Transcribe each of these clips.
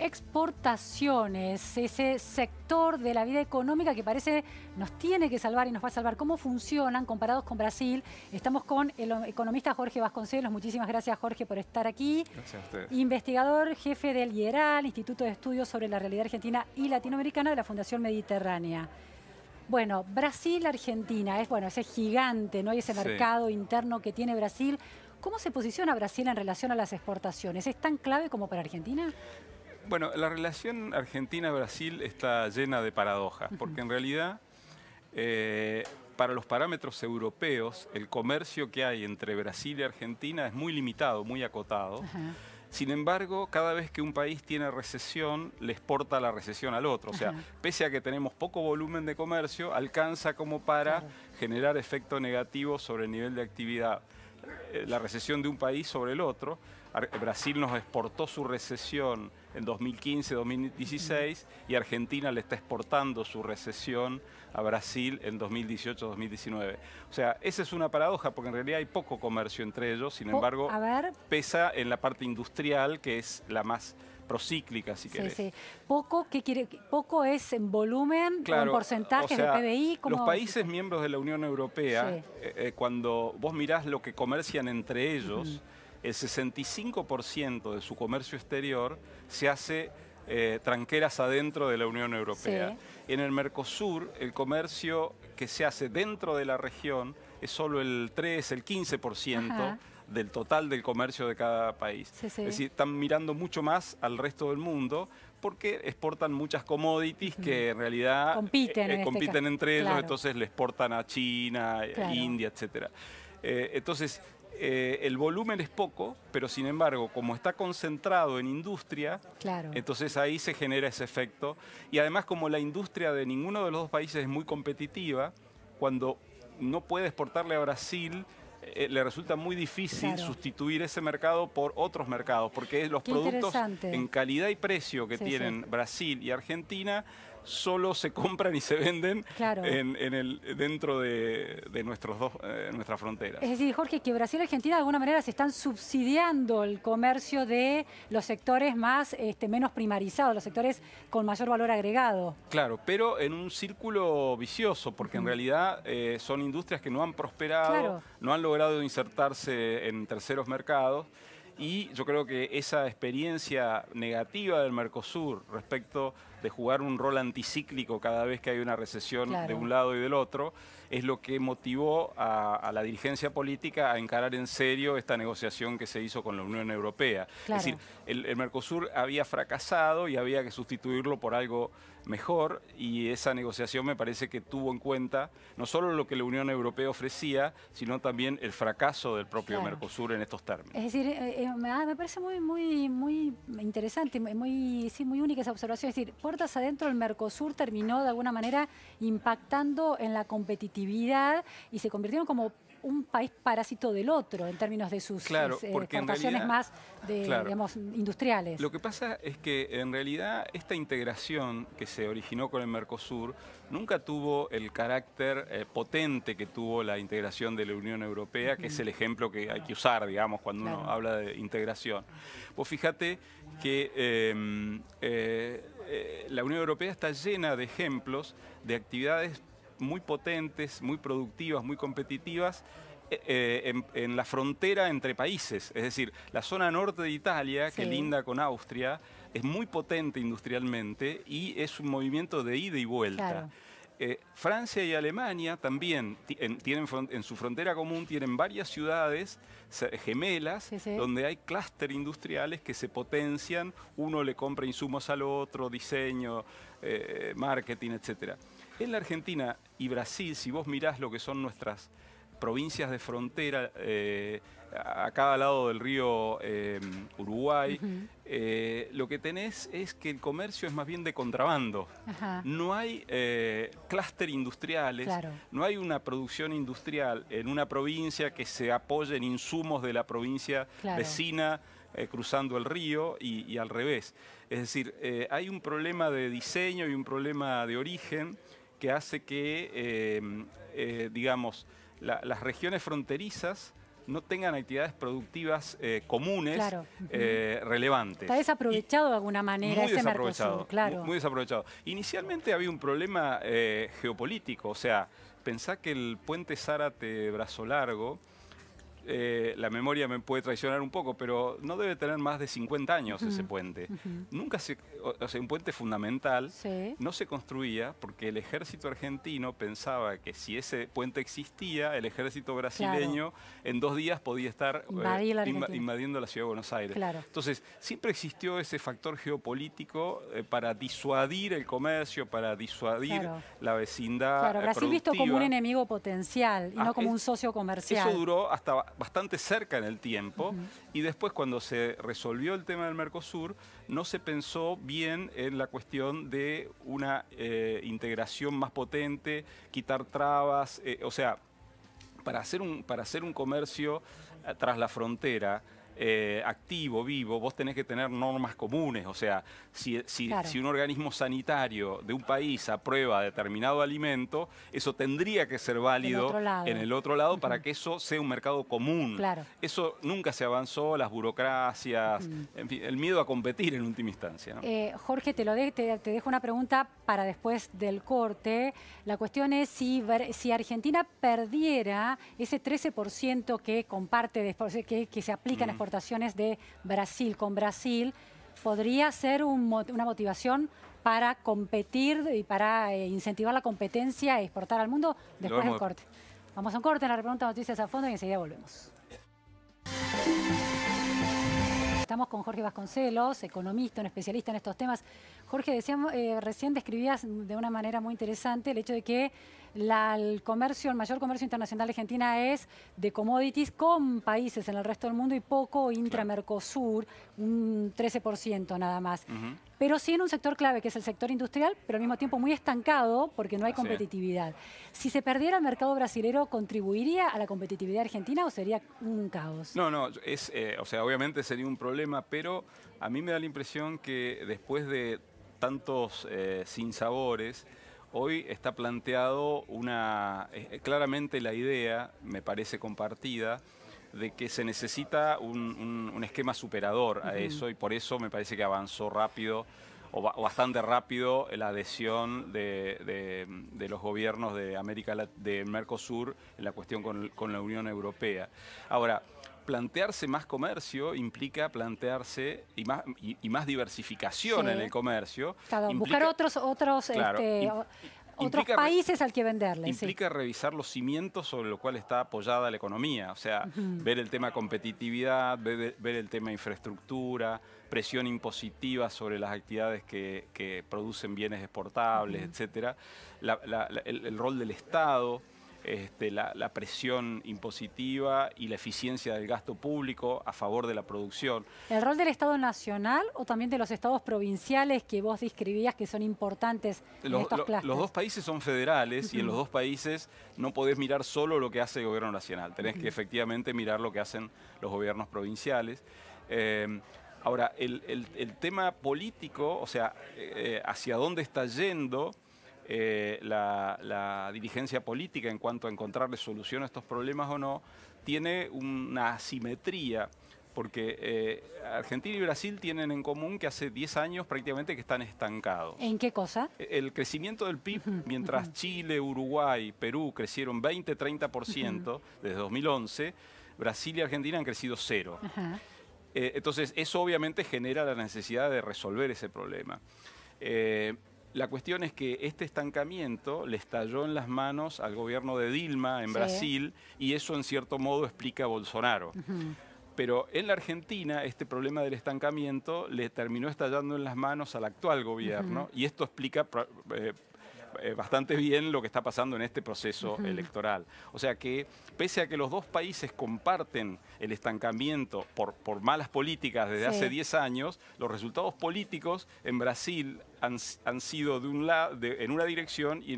exportaciones, ese sector de la vida económica que parece nos tiene que salvar y nos va a salvar. ¿Cómo funcionan comparados con Brasil? Estamos con el economista Jorge Vasconcelos. Muchísimas gracias, Jorge, por estar aquí. Gracias a ustedes. Investigador, jefe del IERAL, Instituto de Estudios sobre la Realidad Argentina y Latinoamericana de la Fundación Mediterránea. Bueno, Brasil-Argentina, ese gigante, ¿no? Y ese mercado interno que tiene Brasil. ¿Cómo se posiciona Brasil en relación a las exportaciones? ¿Es tan clave como para Argentina? Bueno, la relación Argentina-Brasil está llena de paradojas, porque en realidad, para los parámetros europeos, el comercio que hay entre Brasil y Argentina es muy limitado, muy acotado. Sin embargo, cada vez que un país tiene recesión, le exporta la recesión al otro. O sea, pese a que tenemos poco volumen de comercio, alcanza como para generar efecto negativo sobre el nivel de actividad. La recesión de un país sobre el otro. Brasil nos exportó su recesión en 2015-2016 y Argentina le está exportando su recesión a Brasil en 2018-2019. O sea, esa es una paradoja porque en realidad hay poco comercio entre ellos, sin embargo, pesa en la parte industrial, que es la más procíclica, si querés. Sí. Poco, ¿qué quiere? Poco es en volumen, o en porcentajes de PBI. Los países miembros de la Unión Europea, cuando vos mirás lo que comercian entre ellos, el 65% de su comercio exterior se hace tranqueras adentro de la Unión Europea. En el Mercosur, el comercio que se hace dentro de la región es solo el 3, el 15% del total del comercio de cada país. Es decir, están mirando mucho más al resto del mundo porque exportan muchas commodities que en realidad compiten entre ellos, entonces le exportan a China, India, etc. Entonces, el volumen es poco, pero sin embargo, como está concentrado en industria, entonces ahí se genera ese efecto. Y además, como la industria de ninguno de los dos países es muy competitiva, cuando no puede exportarle a Brasil, le resulta muy difícil sustituir ese mercado por otros mercados, porque los productos en calidad y precio que tienen Brasil y Argentina solo se compran y se venden dentro de nuestras fronteras. Es decir, Jorge, que Brasil y Argentina de alguna manera se están subsidiando el comercio de los sectores menos primarizados, los sectores con mayor valor agregado. Claro, pero en un círculo vicioso, porque en realidad son industrias que no han prosperado, no han logrado insertarse en terceros mercados. Y yo creo que esa experiencia negativa del Mercosur respecto de jugar un rol anticíclico cada vez que hay una recesión de un lado y del otro, es lo que motivó a la dirigencia política a encarar en serio esta negociación que se hizo con la Unión Europea. Es decir, el Mercosur había fracasado y había que sustituirlo por algo mejor, y esa negociación me parece que tuvo en cuenta no solo lo que la Unión Europea ofrecía, sino también el fracaso del propio Mercosur en estos términos. Es decir, me parece muy interesante, muy única esa observación. Es decir, puertas adentro, el Mercosur terminó de alguna manera impactando en la competitividad y se convirtieron como un país parásito del otro en términos de sus exportaciones más digamos, industriales. Lo que pasa es que en realidad esta integración que se originó con el Mercosur nunca tuvo el carácter potente que tuvo la integración de la Unión Europea, que es el ejemplo que hay que usar, digamos, cuando uno habla de integración. Vos fíjate que la Unión Europea está llena de ejemplos de actividades muy potentes, muy productivas, muy competitivas en la frontera entre países. Es decir, la zona norte de Italia, que linda con Austria, es muy potente industrialmente y es un movimiento de ida y vuelta. Francia y Alemania también tienen en su frontera común tienen varias ciudades gemelas donde hay clúster industriales que se potencian, uno le compra insumos al otro, diseño, marketing, etc. En la Argentina y Brasil, si vos mirás lo que son nuestras provincias de frontera, a cada lado del río Uruguay, lo que tenés es que el comercio es más bien de contrabando. No hay clúster industriales, no hay una producción industrial en una provincia que se apoye en insumos de la provincia vecina cruzando el río y al revés. Es decir, hay un problema de diseño y un problema de origen que hace que, digamos, las regiones fronterizas no tengan actividades productivas comunes Claro. relevantes. Está desaprovechado de alguna manera Muy ese desaprovechado, Mercosur, claro. muy desaprovechado. Inicialmente había un problema geopolítico, o sea, pensá que el puente Zárate-Brazo Largo, la memoria me puede traicionar un poco, pero no debe tener más de 50 años ese puente. Nunca o sea, un puente fundamental no se construía porque el ejército argentino pensaba que si ese puente existía, el ejército brasileño en 2 días podía estar invadiendo la ciudad de Buenos Aires. Claro. Entonces, siempre existió ese factor geopolítico para disuadir el comercio, para disuadir la vecindad Claro, Brasil productiva. visto como un enemigo potencial y no como un socio comercial. Eso duró hasta bastante cerca en el tiempo y después cuando se resolvió el tema del Mercosur no se pensó bien en la cuestión de una integración más potente, quitar trabas, o sea, para hacer un comercio tras la frontera activo, vivo, vos tenés que tener normas comunes. O sea, si un organismo sanitario de un país aprueba determinado alimento, eso tendría que ser válido en el otro lado para que eso sea un mercado común. Claro. Eso nunca se avanzó, las burocracias, en fin, el miedo a competir en última instancia, ¿no? Jorge, te dejo una pregunta para después del corte. La cuestión es si Argentina perdiera ese 13% que comparte, que se aplica en exportaciones de Brasil con Brasil, podría ser una motivación para competir y para incentivar la competencia e exportar al mundo después del corte. Vamos a un corte en la Repregunta Noticias a Fondo y enseguida volvemos. Estamos con Jorge Vasconcelos, economista, un especialista en estos temas. Jorge, decíamos, recién describías de una manera muy interesante el hecho de que el mayor comercio internacional de Argentina es de commodities con países en el resto del mundo y poco intra-Mercosur, un 13% nada más. Pero sí en un sector clave, que es el sector industrial, pero al mismo tiempo muy estancado porque no hay competitividad. Si se perdiera el mercado brasilero, ¿contribuiría a la competitividad argentina o sería un caos? No, o sea, obviamente sería un problema, pero a mí me da la impresión que después de tantos sinsabores, hoy está planteado claramente la idea, me parece compartida, de que se necesita un esquema superador a eso y por eso me parece que avanzó rápido o bastante rápido la adhesión de los gobiernos de Mercosur en la cuestión con la Unión Europea. Ahora, plantearse más comercio implica plantearse y más diversificación en el comercio. Claro, buscar otros países al que venderle. Implica revisar los cimientos sobre los cuales está apoyada la economía. O sea, ver el tema competitividad, ver el tema infraestructura, presión impositiva sobre las actividades que producen bienes exportables, etcétera. El rol del Estado. La presión impositiva y la eficiencia del gasto público a favor de la producción. ¿El rol del Estado nacional o también de los estados provinciales que vos describías que son importantes en estos clústeres? Los dos países son federales y en los dos países no podés mirar solo lo que hace el gobierno nacional. Tenés que efectivamente mirar lo que hacen los gobiernos provinciales. Ahora, el tema político, o sea, hacia dónde está yendo la dirigencia política en cuanto a encontrarle solución a estos problemas o no, tiene una asimetría, porque Argentina y Brasil tienen en común que hace 10 años prácticamente que están estancados. ¿En qué cosa? El crecimiento del PIB, mientras Chile, Uruguay, Perú crecieron 20-30% desde 2011, Brasil y Argentina han crecido 0. Entonces, eso obviamente genera la necesidad de resolver ese problema. La cuestión es que este estancamiento le estalló en las manos al gobierno de Dilma en Brasil y eso en cierto modo explica a Bolsonaro. Pero en la Argentina este problema del estancamiento le terminó estallando en las manos al actual gobierno y esto explica bastante bien lo que está pasando en este proceso electoral. O sea que, pese a que los dos países comparten el estancamiento por malas políticas desde hace 10 años, los resultados políticos en Brasil han sido de un lado, en una dirección y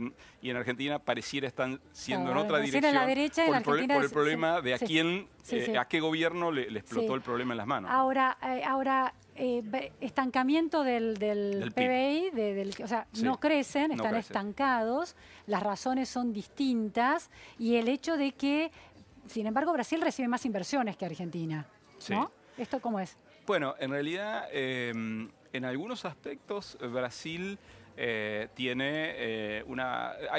en Argentina pareciera están siendo en otra dirección la derecha, por el problema de a qué gobierno le explotó el problema en las manos. Ahora estancamiento del PBI, o sea, no crecen, están estancados, las razones son distintas y el hecho de que sin embargo, Brasil recibe más inversiones que Argentina, ¿no? Sí. ¿Esto cómo es? Bueno, en realidad, en algunos aspectos, Brasil hay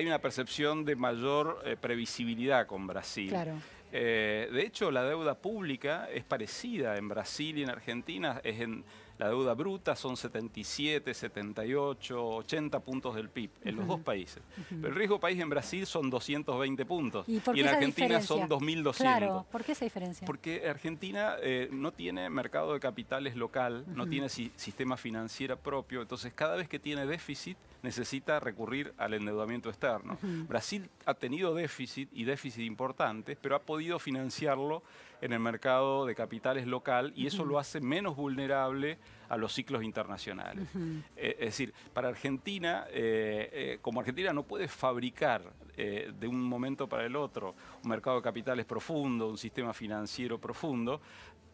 una percepción de mayor previsibilidad con Brasil. Claro. De hecho, la deuda pública es parecida en Brasil y en Argentina. La deuda bruta son 77, 78, 80 puntos del PIB en los dos países. Pero el riesgo país en Brasil son 220 puntos ¿Y en Argentina son 2.200. Claro, ¿por qué esa diferencia? Porque Argentina no tiene mercado de capitales local, no tiene sistema financiero propio, entonces cada vez que tiene déficit necesita recurrir al endeudamiento externo. Brasil ha tenido déficit y déficit importantes, pero ha podido financiarlo en el mercado de capitales local y eso lo hace menos vulnerable a los ciclos internacionales. Es decir, para Argentina, como Argentina no puede fabricar de un momento para el otro un mercado de capitales profundo, un sistema financiero profundo,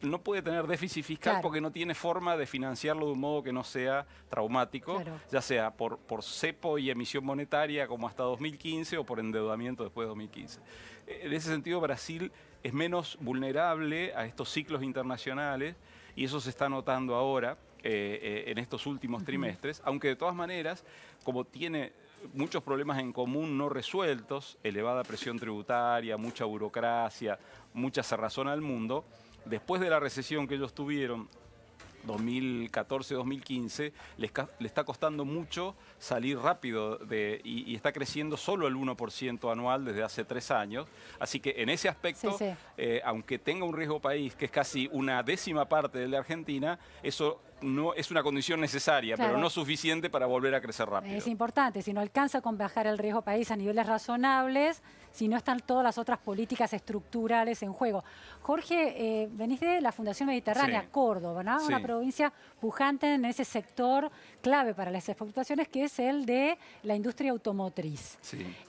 no puede tener déficit fiscal porque no tiene forma de financiarlo de un modo que no sea traumático, ya sea por cepo y emisión monetaria como hasta 2015 o por endeudamiento después de 2015. En ese sentido, Brasil es menos vulnerable a estos ciclos internacionales y eso se está notando ahora en estos últimos trimestres, aunque de todas maneras, como tiene muchos problemas en común no resueltos, elevada presión tributaria, mucha burocracia, mucha cerrazón al mundo, después de la recesión que ellos tuvieron, 2014-2015, le está costando mucho salir rápido y está creciendo solo el 1% anual desde hace 3 años. Así que en ese aspecto, aunque tenga un riesgo país que es casi una décima parte del de Argentina, eso no es una condición necesaria, pero no suficiente para volver a crecer rápido. Es importante, si no alcanza con bajar el riesgo país a niveles razonables, si no están todas las otras políticas estructurales en juego. Jorge, venís de la Fundación Mediterránea, Córdoba, ¿no? Una provincia pujante en ese sector clave para las exportaciones, que es el de la industria automotriz.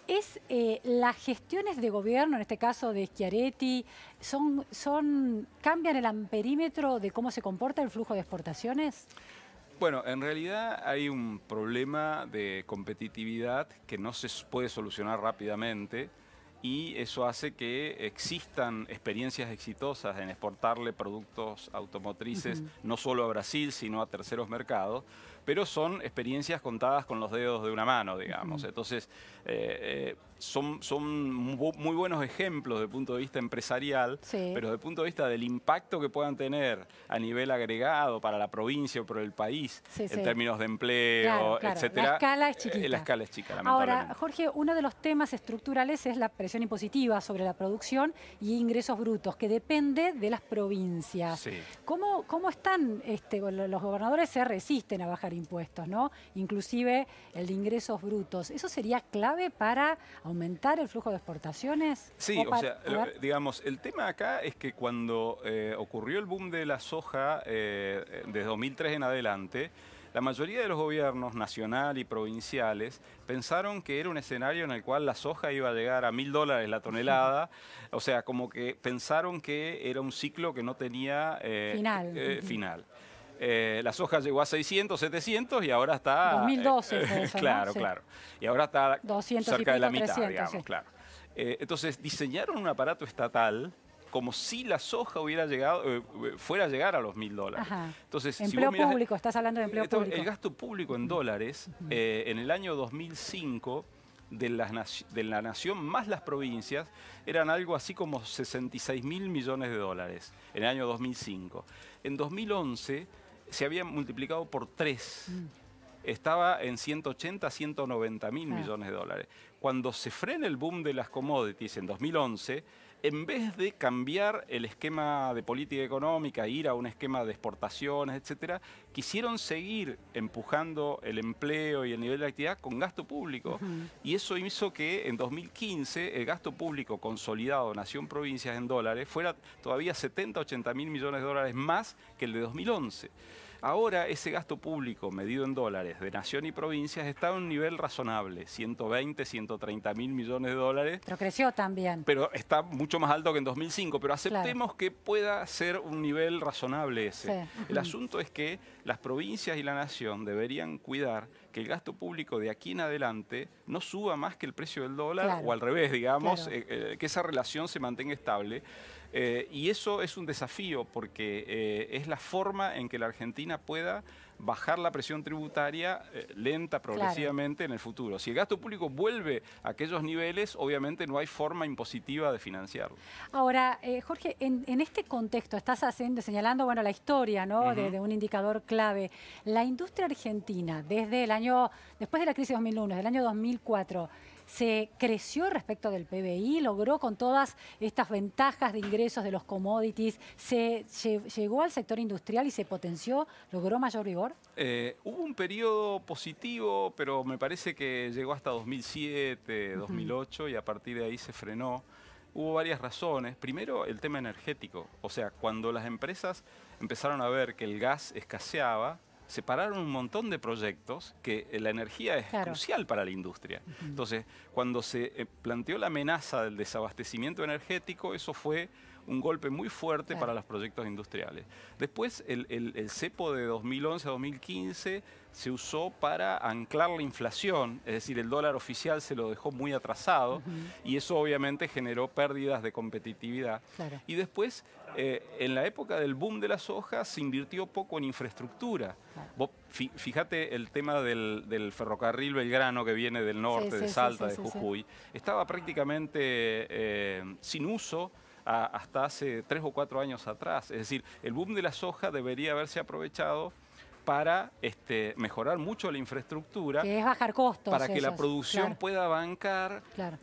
¿Es las gestiones de gobierno, en este caso de Schiaretti, cambian el amperímetro de cómo se comporta el flujo de exportaciones? Bueno, en realidad hay un problema de competitividad que no se puede solucionar rápidamente y eso hace que existan experiencias exitosas en exportarle productos automotrices no solo a Brasil, sino a terceros mercados, pero son experiencias contadas con los dedos de una mano, digamos. Entonces, son muy buenos ejemplos desde el punto de vista empresarial, pero desde el punto de vista del impacto que puedan tener a nivel agregado para la provincia o para el país, en términos de empleo, etcétera. La escala es chiquita. La escala es chica, lamentablemente. Ahora, Jorge, uno de los temas estructurales es la presión impositiva sobre la producción y ingresos brutos, que depende de las provincias. ¿Cómo están? Los gobernadores se resisten a bajar impuestos, ¿no? Inclusive el de ingresos brutos. ¿Eso sería clave para aumentar el flujo de exportaciones? Sí, o sea, digamos, el tema acá es que cuando ocurrió el boom de la soja desde 2003 en adelante, la mayoría de los gobiernos nacional y provinciales pensaron que era un escenario en el cual la soja iba a llegar a $1000 la tonelada, o sea, como que pensaron que era un ciclo que no tenía final. La soja llegó a 600, 700 y ahora está... 2012 fue eso, claro, ¿no? claro. Y ahora está 200 cerca de la mitad, 300, digamos, claro. Entonces diseñaron un aparato estatal como si la soja fuera a llegar a los $1000. Entonces, empleo público, estás hablando de empleo público. El gasto público en dólares, en el año 2005, de la nación más las provincias, eran algo así como 66.000 millones de dólares en el año 2005. En 2011 se había multiplicado por 3. Estaba en 180, 190.000 millones de dólares. Cuando se frena el boom de las commodities en 2011, en vez de cambiar el esquema de política económica, ir a un esquema de exportaciones, etcétera, quisieron seguir empujando el empleo y el nivel de actividad con gasto público. Y eso hizo que en 2015 el gasto público consolidado nación-provincias en dólares fuera todavía 70, 80.000 millones de dólares más que el de 2011. Ahora ese gasto público medido en dólares de nación y provincias está a un nivel razonable, 120, 130 mil millones de dólares. Pero creció también. Pero está mucho más alto que en 2005, pero aceptemos que pueda ser un nivel razonable ese. Sí. El asunto es que las provincias y la nación deberían cuidar que el gasto público de aquí en adelante no suba más que el precio del dólar, o al revés, digamos, que esa relación se mantenga estable. Y eso es un desafío porque es la forma en que la Argentina pueda bajar la presión tributaria lenta, progresivamente en el futuro. Si el gasto público vuelve a aquellos niveles, obviamente no hay forma impositiva de financiarlo. Ahora, Jorge, en este contexto estás señalando bueno, la historia, ¿no? de un indicador clave. La industria argentina, después de la crisis de 2001, desde el año 2004, ¿se creció respecto del PBI? ¿Logró con todas estas ventajas de ingresos de los commodities? ¿Se llegó al sector industrial y se potenció? ¿Logró mayor vigor? Hubo un periodo positivo, pero me parece que llegó hasta 2007, 2008 y a partir de ahí se frenó. Hubo varias razones. Primero, el tema energético. O sea, cuando las empresas empezaron a ver que el gas escaseaba, separaron un montón de proyectos que la energía es crucial para la industria. Entonces, cuando se planteó la amenaza del desabastecimiento energético, eso fue un golpe muy fuerte para los proyectos industriales. Después, el cepo de 2011 a 2015 se usó para anclar la inflación, es decir, el dólar oficial se lo dejó muy atrasado y eso obviamente generó pérdidas de competitividad. Y después, en la época del boom de la soja, se invirtió poco en infraestructura. Vos, fíjate el tema del ferrocarril Belgrano que viene del norte, de Salta, de Jujuy. Estaba prácticamente sin uso hasta hace 3 o 4 años atrás. Es decir, el boom de la soja debería haberse aprovechado para mejorar mucho la infraestructura. Que es bajar costos. Para que la producción pueda bancar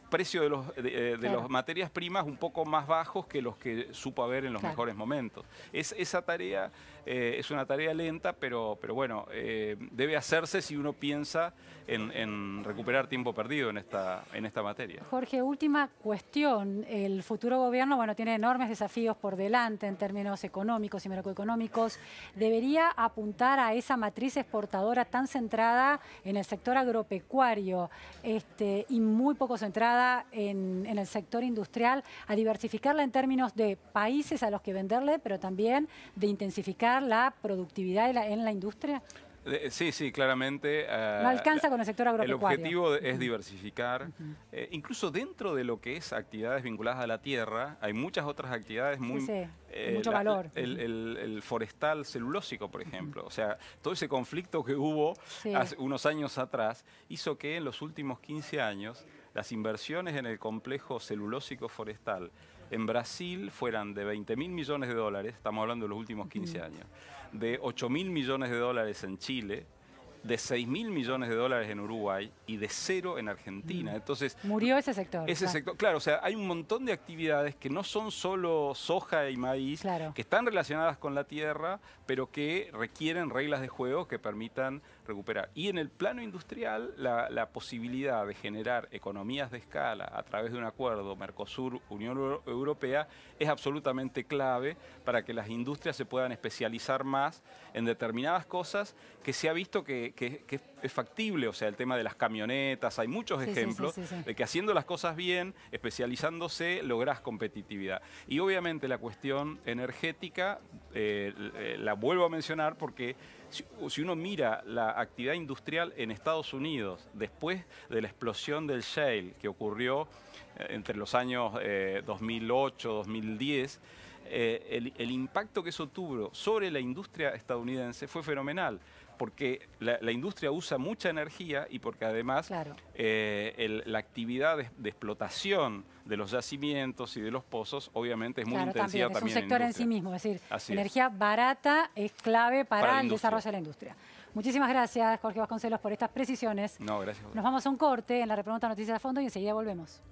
precio de las materias primas un poco más bajos que los que supo haber en los mejores momentos. Esa tarea es una tarea lenta, pero bueno, debe hacerse si uno piensa en recuperar tiempo perdido en esta materia. Jorge, última cuestión. El futuro gobierno tiene enormes desafíos por delante en términos económicos y macroeconómicos. ¿Debería apuntar a esa matriz exportadora tan centrada en el sector agropecuario y muy poco centrada en el sector industrial, a diversificarla en términos de países a los que venderle, pero también de intensificar la productividad en la industria? Sí, claramente. No alcanza con el sector agropecuario. El objetivo es diversificar. Incluso dentro de lo que es actividades vinculadas a la tierra, hay muchas otras actividades mucho valor. El forestal celulósico, por ejemplo. O sea, todo ese conflicto que hubo hace unos años atrás hizo que en los últimos 15 años las inversiones en el complejo celulósico forestal en Brasil fueran de 20.000 millones de dólares, estamos hablando de los últimos 15 años, de 8.000 millones de dólares en Chile, de 6.000 millones de dólares en Uruguay y de 0 en Argentina. Entonces, murió ese sector. Claro, o sea, hay un montón de actividades que no son solo soja y maíz, que están relacionadas con la tierra, pero que requieren reglas de juego que permitan recuperar. Y en el plano industrial, la posibilidad de generar economías de escala a través de un acuerdo Mercosur-Unión Europea es absolutamente clave para que las industrias se puedan especializar más en determinadas cosas que se ha visto que es factible. O sea, el tema de las camionetas, hay muchos ejemplos de que haciendo las cosas bien, especializándose, lográs competitividad. Y obviamente la cuestión energética, la vuelvo a mencionar porque si uno mira la actividad industrial en Estados Unidos después de la explosión del shale que ocurrió entre los años 2008-2010, el impacto que eso tuvo sobre la industria estadounidense fue fenomenal, porque la industria usa mucha energía y porque además la actividad de explotación de los yacimientos y de los pozos obviamente es muy intensiva también. Es un sector en sí mismo, es decir, energía barata es clave para el desarrollo de la industria. Muchísimas gracias, Jorge Vasconcelos, por estas precisiones. No, gracias. Nos vamos a un corte en la Repregunta Noticias a Fondo y enseguida volvemos.